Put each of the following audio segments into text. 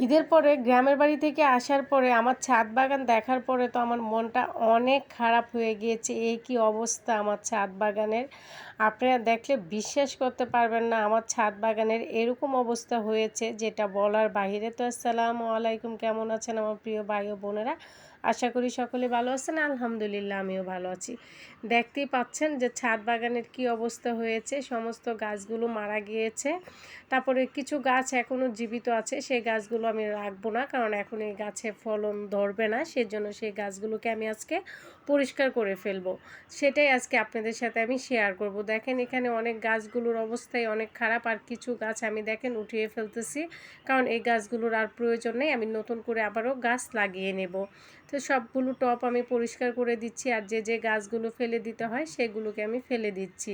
ঈদের পরে গ্রামের বাড়ি থেকে আসার পরে আমার ছাদ বাগান দেখার পরে তো আমার মনটা অনেক খারাপ হয়ে গিয়েছে। এই কি অবস্থা আমার ছাদ বাগানের! আপনারা দেখলে বিশ্বাস করতে পারবেন না আমার ছাদ বাগানের এরকম অবস্থা হয়েছে যেটা বলার বাহিরে। তো আসসালামু আলাইকুম, কেমন আছেন আমার প্রিয় ভাই ও বোনেরা? আশা করি সকলে ভালো আছেন। আলহামদুলিল্লাহ আমিও ভালো আছি। দেখতেই পাচ্ছেন যে ছাদ বাগানের কি অবস্থা হয়েছে, সমস্ত গাছগুলো মারা গিয়েছে। তারপরে কিছু গাছ এখনও জীবিত আছে, সেই গাছগুলো আমি রাখবো না, কারণ এখন এই গাছে ফলন ধরবে না, সেজন্য সেই গাছগুলোকে আমি আজকে পরিষ্কার করে ফেলবো। সেটাই আজকে আপনাদের সাথে আমি শেয়ার করব। দেখেন এখানে অনেক গাছগুলোর অবস্থাই অনেক খারাপ, আর কিছু গাছ আমি দেখেন উঠিয়ে ফেলতেছি, কারণ এই গাছগুলোর আর প্রয়োজন নেই, আমি নতুন করে আবারও গাছ লাগিয়ে নেব। তো সবগুলো টব আমি পরিষ্কার করে দিচ্ছি, আর যে যে গাছগুলো ফেলে দিতে হয় সেগুলোকে আমি ফেলে দিচ্ছি।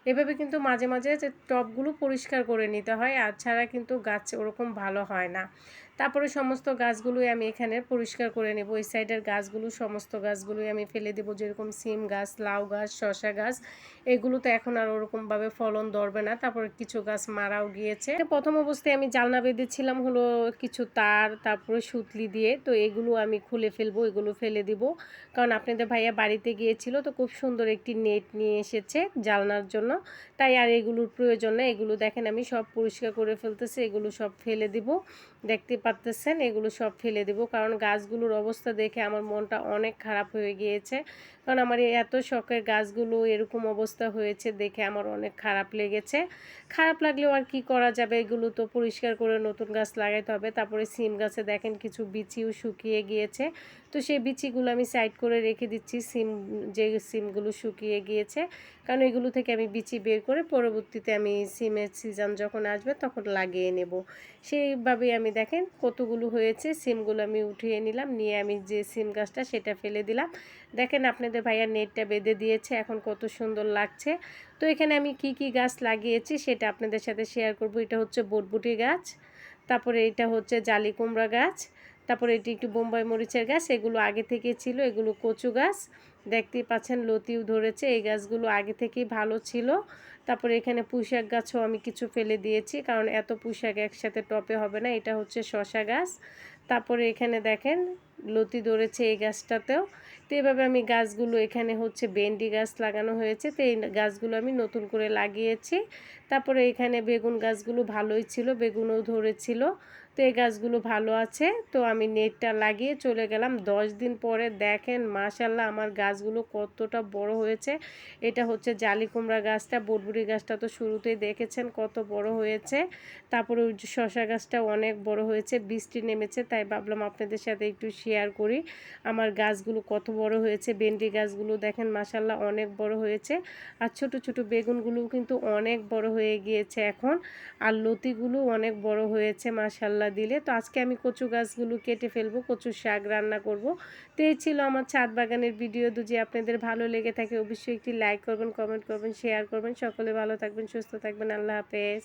এভাবে কিন্তু মাঝে মাঝে যে টবগুলো পরিষ্কার করে নিতে হয়, আর ছাড়া কিন্তু গাছ ওরকম ভালো হয় না। তারপরে সমস্ত গাছগুলোই আমি এখানে পরিষ্কার করে নেব। ওই সাইডের গাছগুলো সমস্ত গাছগুলোই আমি ফেলে দেবো, যেরকম সিম গাছ, লাউ গাছ, শসা গাছ, এগুলো তো এখন আর ওরকমভাবে ফলন ধরবে না। তারপরে কিছু গাছ মারাও গিয়েছে। প্রথম অবস্থায় আমি জালনা বেঁধেছিলাম হলো কিছু তার, তারপরে সুতলি দিয়ে, তো এগুলো আমি খুলে ফেলবো, এগুলো ফেলে দিব। কারণ আপনাদের ভাইয়া বাড়িতে গিয়েছিল, তো খুব সুন্দর একটি নেট নিয়ে এসেছে জালনার জন্য, তাই আর এগুলোর প্রয়োজন নেই। এগুলো দেখেন আমি সব পরিষ্কার করে ফেলতেছি, এগুলো সব ফেলে দিব। দেখতে পাচ্তেছেন এগুলো সব ফেলে দেব, কারণ গাছগুলোর অবস্থা দেখে আমার মনটা অনেক খারাপ হয়ে গিয়েছে। কারণ আমার এই এত শখের গাছগুলো এরকম অবস্থা হয়েছে দেখে আমার অনেক খারাপ লেগেছে। খারাপ লাগলেও আর কি করা যাবে, এগুলো তো পরিষ্কার করে নতুন গাছ লাগাইতে হবে। তারপরে সিম গাছে দেখেন কিছু বিচিও শুকিয়ে গিয়েছে, তো সেই বিচিগুলো আমি সাইড করে রেখে দিচ্ছি। যে সিমগুলো শুকিয়ে গিয়েছে, কারণ এগুলো থেকে আমি বিচি বের করে পরবর্তীতে আমি সিমের সিজন যখন আসবে তখন লাগিয়ে নেব। সেইভাবেই আমি দেখেন কতগুলো হয়েছে, সিমগুলো আমি উঠিয়ে নিলাম, নিয়ে আমি যে সিম গাছটা সেটা ফেলে দিলাম। দেখেন আপনাদের ভাইয়া নেটটা বেঁধে দিয়েছে, এখন কত সুন্দর লাগছে। তো এখানে আমি কি কি গাছ লাগিয়েছি সেটা আপনাদের সাথে শেয়ার করব। এটা হচ্ছে বটবুটি গাছ, তারপরে এটা হচ্ছে জালি কুমড়া গাছ, তারপরে এটি একটু বোম্বাই মরিচের গাছ, এগুলো আগে থেকে ছিল। এগুলো কচু গাছ, দেখতেই পাচ্ছেন লতিও ধরেছে, এই গাছগুলো আগে থেকেই ভালো ছিল। তারপরে এখানে পুঁইশাক গাছও আমি কিছু ফেলে দিয়েছি, কারণ এত পুঁইশাক একসাথে টপে হবে না। এটা হচ্ছে শসা গাছ, তারপরে এখানে দেখেন লতি ধরেছে এই গাছটাতেও। তো এভাবে আমি গাছগুলো, এখানে হচ্ছে ভেন্ডি গাছ লাগানো হয়েছে, তো এই গাছগুলো আমি নতুন করে লাগিয়েছি। তারপরে এখানে বেগুন গাছগুলো ভালোই ছিল, বেগুনও ধরেছিল, তো এই গাছগুলো ভালো আছে। তো আমি নেটটা লাগিয়ে চলে গেলাম 10 দিন পরে। দেখেন মাশাল্লাহ আমার গাছগুলো কতটা বড় হয়েছে। এটা হচ্ছে জালি কুমড়া গাছটা, বটবুটি গাছটা তো শুরুতেই দেখেছেন কত বড় হয়েছে। তারপরে ওই যে শসা গাছটা অনেক বড় হয়েছে, বৃষ্টি নেমেছে তাই ভাবলাম আপনাদের সাথে একটু শেয়ার করি আমার গাছগুলো কত বড় হয়েছে। ভেন্ডি গাছগুলো দেখেন মাশাল্লাহ অনেক বড় হয়েছে, আর ছোট ছোট বেগুনগুলোও কিন্তু অনেক বড় হয়ে গিয়েছে এখন, আর লতিগুলো অনেক বড় হয়েছে মাশাল্লাহ দিলে। তো আজকে আমি কচু গাছগুলো কেটে ফেলবো, কচু শাক রান্না করব। তো এই ছিল আমার ছাদ বাগানের ভিডিও। যদি আপনাদের ভালো লেগে থাকে অবশ্যই একটি লাইক করবেন, কমেন্ট করবেন, শেয়ার করবেন। সকলে ভালো থাকবেন, সুস্থ থাকবেন। আল্লাহ হাফেজ।